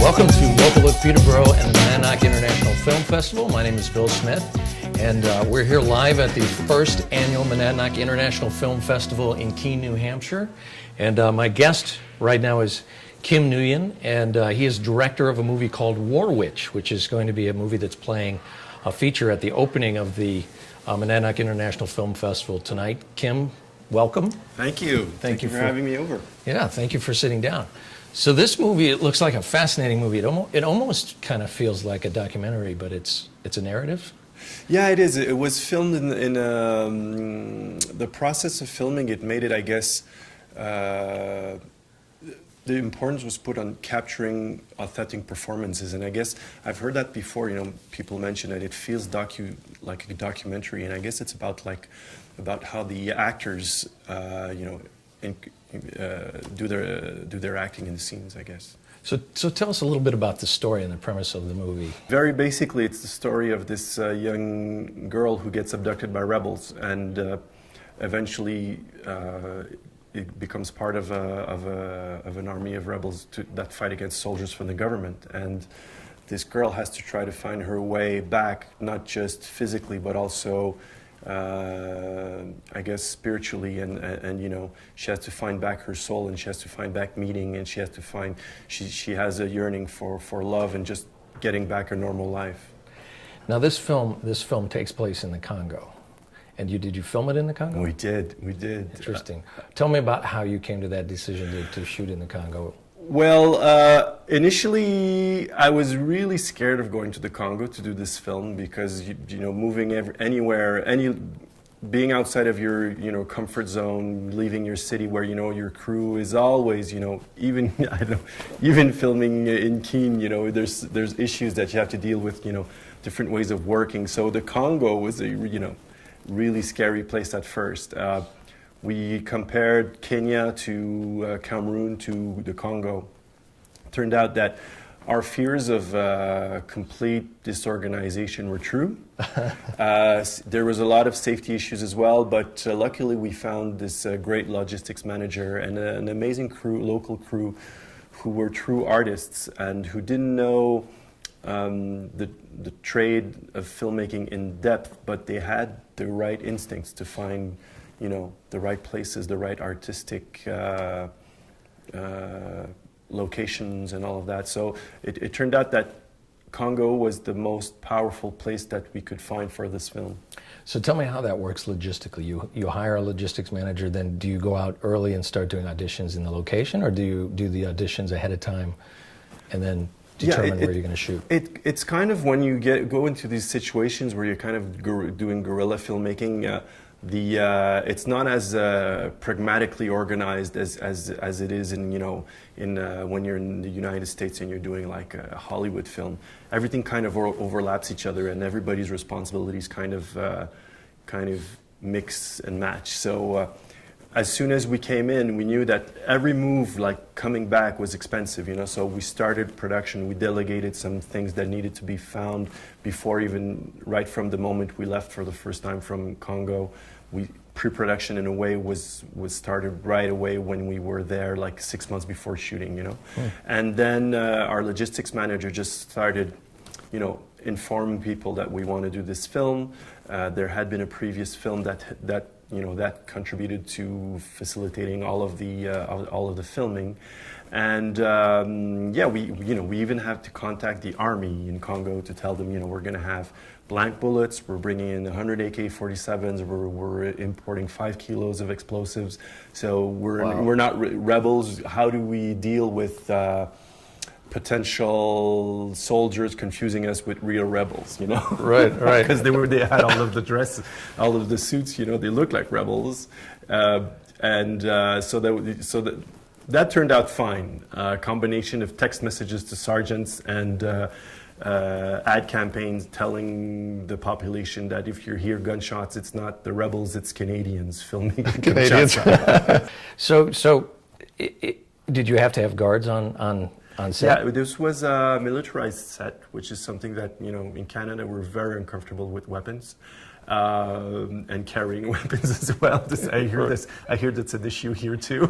Welcome to Local Look Peterborough and the Monadnock International Film Festival. My name is Bill Smith, and we're here live at the first annual Monadnock International Film Festival in Keene, New Hampshire. And my guest right now is Nguyen, and he is director of a movie called War Witch, which is going to be a movie that's playing a feature at the opening of the Monadnock International Film Festival tonight. Kim, welcome. Thank you. Thank you for having me over. Yeah, thank you for sitting down. So this movie, it looks like a fascinating movie. It almost kind of feels like a documentary, but it's a narrative. Yeah, it is. It was filmed in the process of filming. It made it, I guess, the importance was put on capturing authentic performances, and I guess I've heard that before. You know, people mention that it feels like a documentary, and I guess it's about how the actors, do their acting in the scenes, I guess. So tell us a little bit about the story and the premise of the movie. Very basically, it's the story of this young girl who gets abducted by rebels, and eventually it becomes part of an army of rebels that fight against soldiers from the government. And this girl has to try to find her way back, not just physically, but also I guess spiritually, and you know, she has to find back her soul, and she has to find back meaning, and she has a yearning for love and just getting back a normal life. Now this film takes place in the Congo, and did you film it in the Congo? We did. Interesting. Tell me about how you came to that decision to shoot in the Congo. Well, initially I was really scared of going to the Congo to do this film because you know, moving anywhere, being outside of your comfort zone, leaving your city where your crew is always even even filming in Keene, there's issues that you have to deal with, different ways of working. So the Congo was a really scary place at first. We compared Kenya to Cameroon to the Congo. Turned out that our fears of complete disorganization were true. There was a lot of safety issues as well, but luckily we found this great logistics manager and an amazing local crew, who were true artists and who didn't know the trade of filmmaking in depth, but they had the right instincts to find the right places, the right artistic locations and all of that. So it turned out that Congo was the most powerful place that we could find for this film. So tell me how that works logistically. You hire a logistics manager, then do you go out early and start doing auditions in the location, or do you do the auditions ahead of time and then determine where you're going to shoot? It's kind of when you go into these situations where you're kind of doing guerrilla filmmaking. It's not as pragmatically organized as it is in when you're in the United States and you're doing like a Hollywood film. Everything kind of overlaps each other, and everybody's responsibilities kind of mix and match. So as soon as we came in, we knew that every move, like coming back, was expensive. So we started production. We delegated some things that needed to be found before, even right from the moment we left for the first time from Congo. Pre-production in a way was started right away when we were there, like 6 months before shooting. And then our logistics manager just started, informing people that we want to do this film. There had been a previous film that contributed to facilitating all of the filming, and we even had to contact the army in Congo to tell them we're going to have blank bullets, we're bringing in 100 AK-47s, we're importing 5 kilos of explosives, so we're not rebels. How do we deal with potential soldiers confusing us with real rebels, Right. Because they had all of the dresses, all of the suits, they looked like rebels, so that turned out fine. A combination of text messages to sergeants and ad campaigns telling the population that if you hear gunshots, it's not the rebels, it's Canadians filming Canadians. So did you have to have guards on set? Yeah, this was a militarized set, which is something that, in Canada we're very uncomfortable with weapons. and carrying weapons as well. I hear that's an issue here too.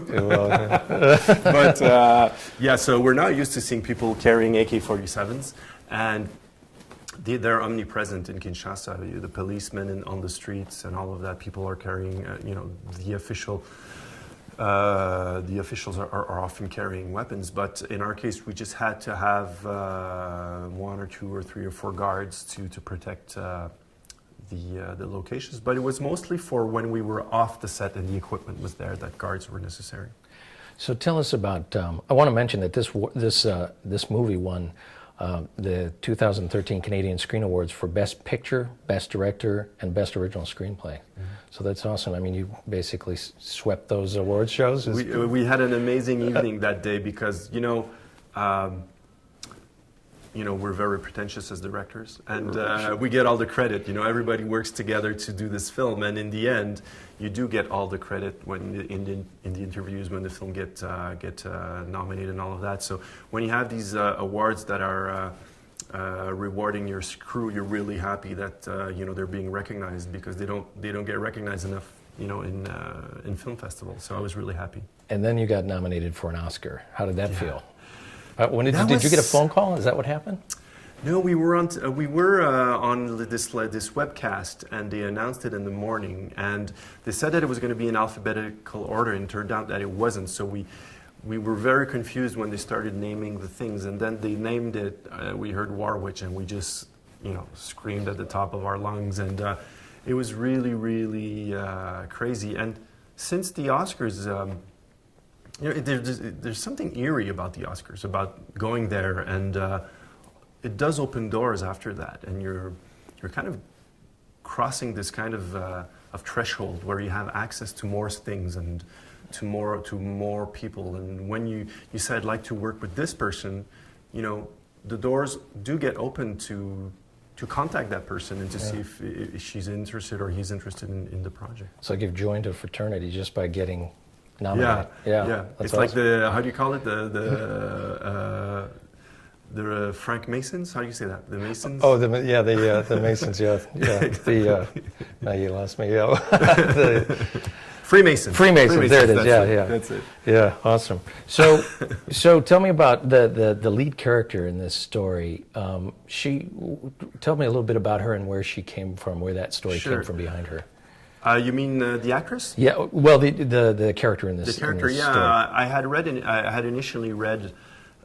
But yeah, so we're not used to seeing people carrying AK-47s, and they're omnipresent in Kinshasa. The policemen on the streets and all of that, people are carrying, the officials are often carrying weapons. But in our case, we just had to have 1 or 2 or 3 or 4 guards to protect the locations. But it was mostly for when we were off the set and the equipment was there that guards were necessary. So tell us about. I want to mention that this movie won the 2013 Canadian Screen Awards for Best Picture, Best Director, and Best Original Screenplay. Mm-hmm. So that's awesome. I mean, you basically swept those award shows. We had an amazing evening that day because, we're very pretentious as directors, and we get all the credit. Everybody works together to do this film, and in the end, you do get all the credit when in the interviews when the film get nominated and all of that. So when you have these awards that are rewarding your crew, you're really happy that they're being recognized, because they don't get recognized enough in film festivals. So I was really happy. And then you got nominated for an Oscar. How did that feel? Did you get a phone call? Is that what happened? No, we were on this webcast, and they announced it in the morning, and they said that it was going to be in alphabetical order, and it turned out that it wasn't. So we were very confused when they started naming the things, and then they named it. We heard Warwich, and we just screamed at the top of our lungs, and it was really, really crazy. And since the Oscars. There's something eerie about the Oscars, about going there, and it does open doors after that, and you're kind of crossing this kind of threshold where you have access to more things and to more people. And when you say, I'd like to work with this person, the doors do get open to contact that person and to see if she's interested or he's interested in the project. So you've joined a fraternity just by getting nominated. Yeah. It's awesome. Like how do you call it? The Frank Masons? How do you say that? The Masons? Oh, the Masons. Yeah. Now you lost me. Yeah. Freemasons. Freemasons. There it is. Yeah. That's it. Yeah. Awesome. So tell me about the lead character in this story. Tell me a little bit about her and where she came from, where that story came from behind her. You mean the actress? Yeah. Well, the character in this. The character. In this story. I had initially read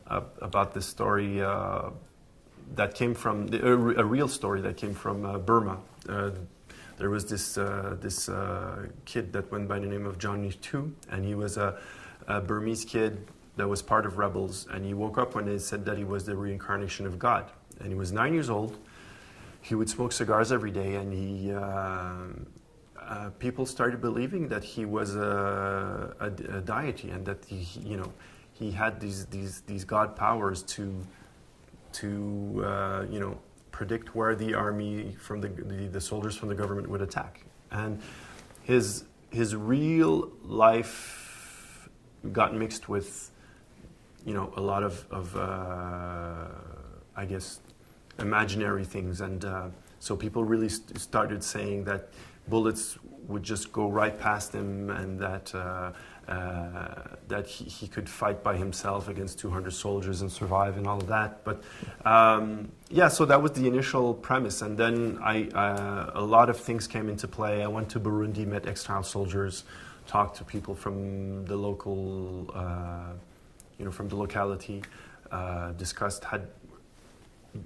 about this story that came from a real story that came from Burma. There was this kid that went by the name of Johnny Tu, and he was a Burmese kid that was part of rebels, and he woke up when they said that he was the reincarnation of God, and he was 9 years old. He would smoke cigars every day, and he. People started believing that he was a deity, and that he had these god powers to predict where the army from the soldiers from the government would attack. And his real life got mixed with a lot of I guess imaginary things, and so people really started saying that bullets would just go right past him, and that he could fight by himself against 200 soldiers and survive and all of that. But so that was the initial premise, and then a lot of things came into play. I went to Burundi, met exile soldiers, talked to people from the local, from the locality, had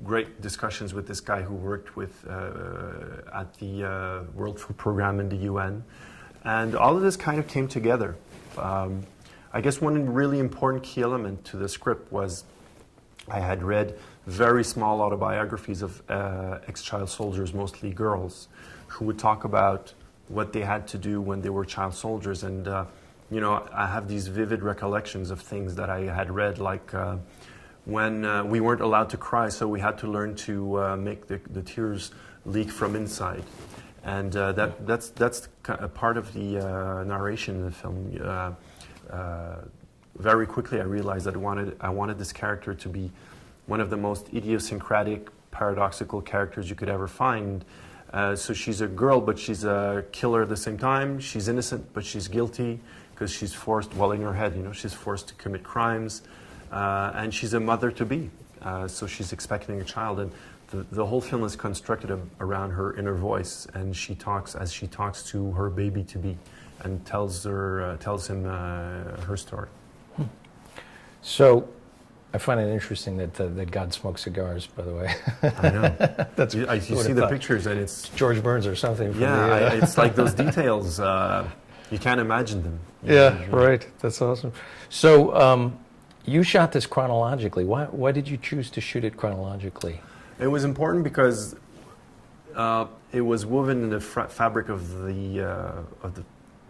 great discussions with this guy who worked with at the World Food Program in the UN, and all of this kind of came together. I guess one really important key element to the script was I had read very small autobiographies of ex-child soldiers, mostly girls, who would talk about what they had to do when they were child soldiers, and I have these vivid recollections of things that I had read, like when we weren't allowed to cry, so we had to learn to make the tears leak from inside. And that's a part of the narration in the film. Very quickly I realized that I wanted this character to be one of the most idiosyncratic, paradoxical characters you could ever find. So she's a girl, but she's a killer at the same time. She's innocent, but she's guilty because she's forced, well, in her head, she's forced to commit crimes. And she's a mother-to-be. So she's expecting a child. And the whole film is constructed around her inner voice. And she talks as she talks to her baby-to-be and tells him her story. So I find it interesting that God smokes cigars, by the way. I know. That's you see the pictures, and it's George Burns or something. It's like those details. You can't imagine them. Yeah, right. That's awesome. So you shot this chronologically. Why did you choose to shoot it chronologically? It was important because it was woven in the fabric of the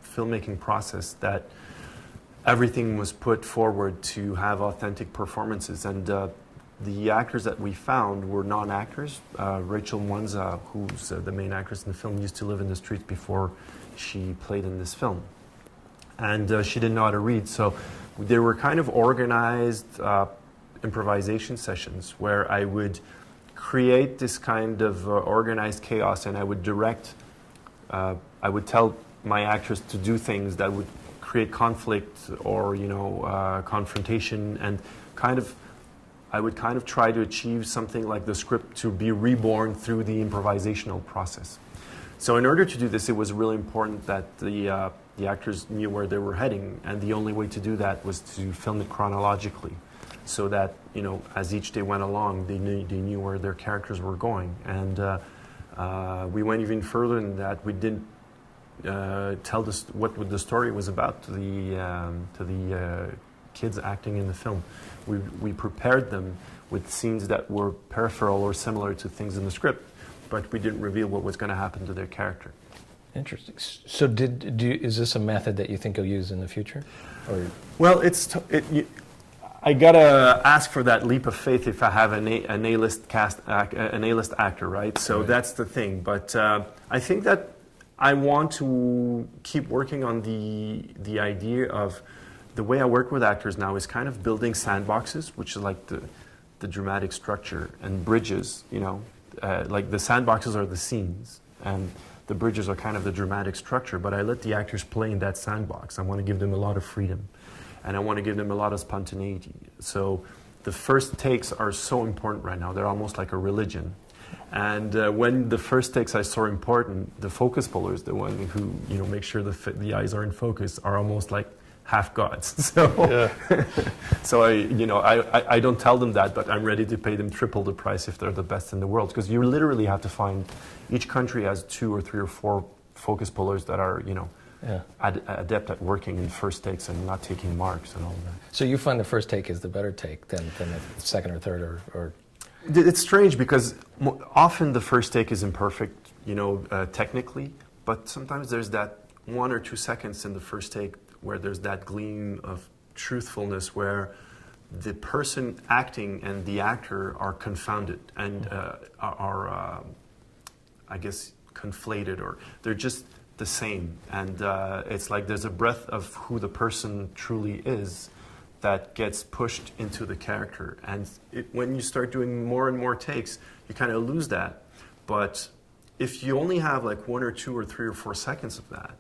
filmmaking process that everything was put forward to have authentic performances, and the actors that we found were non-actors. Rachel Nguyen, who's the main actress in the film, used to live in the streets before she played in this film, and she didn't know how to read, so they were kind of organized improvisation sessions where I would create this kind of organized chaos, and I would direct, I would tell my actors to do things that would create conflict or confrontation, and I would try to achieve something like the script to be reborn through the improvisational process. So in order to do this, it was really important that the actors knew where they were heading, and the only way to do that was to film it chronologically, so that as each day went along, they knew where their characters were going. And we went even further than that. We didn't tell what the story was about to the kids acting in the film. We prepared them with scenes that were peripheral or similar to things in the script, but we didn't reveal what was going to happen to their character. Interesting. So is this a method that you think you'll use in the future? Or? Well, I gotta ask for that leap of faith if I have an A-list actor, right? So that's the thing. But I think that I want to keep working on the idea of the way I work with actors now is kind of building sandboxes, which is like the dramatic structure, and bridges. Like the sandboxes are the scenes, and the bridges are kind of the dramatic structure. But I let the actors play in that sandbox. I want to give them a lot of freedom, and I want to give them a lot of spontaneity. So the first takes are so important right now. They're almost like a religion. And when the first takes are so important, the focus pullers, the one who make sure the eyes are in focus, are almost like half gods. So, so I don't tell them that, but I'm ready to pay them triple the price if they're the best in the world, because you literally have to find, each country has 2 or 3 or 4 focus pullers that are adept at working in first takes and not taking marks and all that. So you find the first take is the better take than the second or third or It's strange because often the first take is imperfect, technically, but sometimes there's that 1 or 2 seconds in the first take where there's that gleam of truthfulness where the person acting and the actor are confounded and are I guess, conflated, or they're just the same. And it's like there's a breath of who the person truly is that gets pushed into the character. And when you start doing more and more takes, you kind of lose that. But if you only have like 1 or 2 or 3 or 4 seconds of that,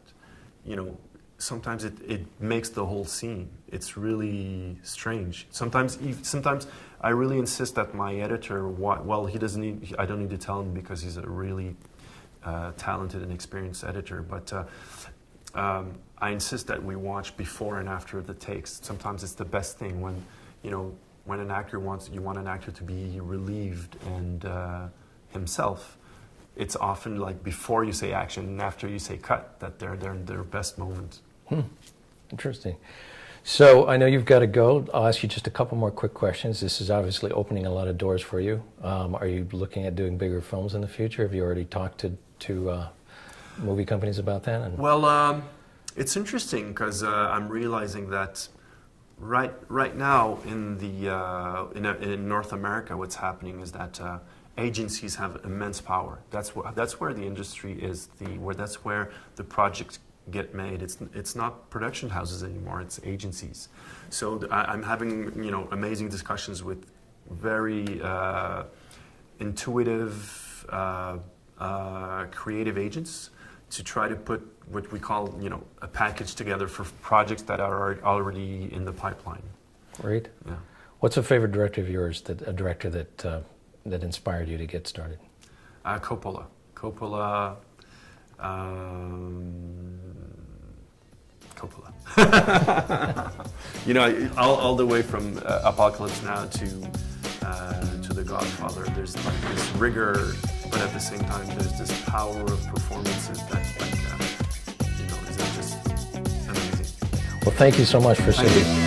sometimes it makes the whole scene. It's really strange. Sometimes I really insist that my editor, I don't need to tell him because he's a really talented and experienced editor, but I insist that we watch before and after the takes. Sometimes it's the best thing when an actor you want an actor to be relieved and himself. It's often like before you say action and after you say cut that they're their best moments. Interesting. So I know you've got to go. I'll ask you just a couple more quick questions. This is obviously opening a lot of doors for you. Are you looking at doing bigger films in the future? Have you already talked to movie companies about that? Well, it's interesting because I'm realizing that right now in North America, what's happening is that agencies have immense power. That's where the industry is. That's where the projects get made. It's not production houses anymore. It's agencies. So I'm having amazing discussions with very intuitive, creative agents to try to put what we call, a package together for projects that are already in the pipeline. Great. Yeah. What's a favorite director of yours, a director that inspired you to get started? Coppola. Coppola. All the way from Apocalypse Now to The Godfather. There's like this rigor, but at the same time, there's this power of performances that is just amazing. Well, thank you so much for sitting.